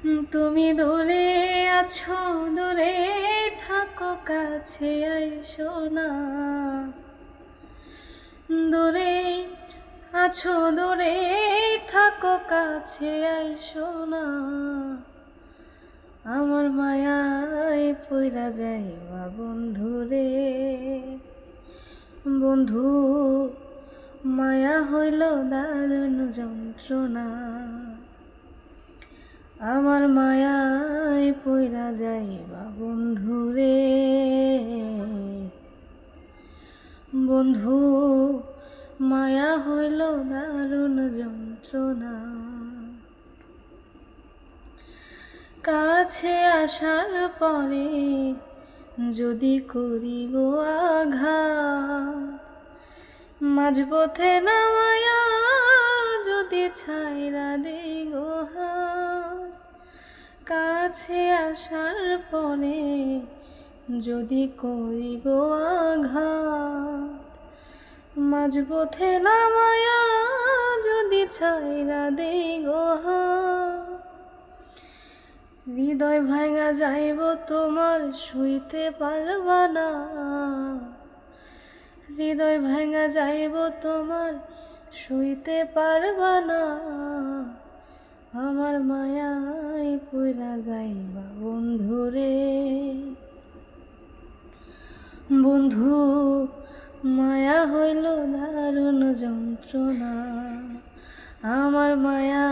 তুমি দূরে আছো, দূরে থাকো, কাছে আইসো না। দূরে আছো, দূরে থাকো, কাছে আইসো না। আমার মায়ায় পইরা যাইবা বন্ধুরে। বন্ধু, মায়া হইল দারুণ যন্ত্রণা। আমার মায়ায় পইরা যাইবা বন্ধুরে। বন্ধু, মায়া হইল দারুণ যন্ত্রণা। কাছে আসার পরে যদি করি গো আঘাত, মাঝপথে নামায়া যদি ছাইরা দেই গো হাত। কাছে আসার পরে যদি করি গো আঘাত, মাঝপথে নামায়া যদি ছাইরা দেই গো হাত। হৃদয় ভাঙা যাইব তোমার, সইতে পারবা না। হৃদয় ভাঙা যাইব তোমার, সইতে পারবা না। আমার মায়ায় পইরা যাইবা বন্ধুরে। বন্ধু, মায়া হইল দারুণ যন্ত্রণা। আমার মায়া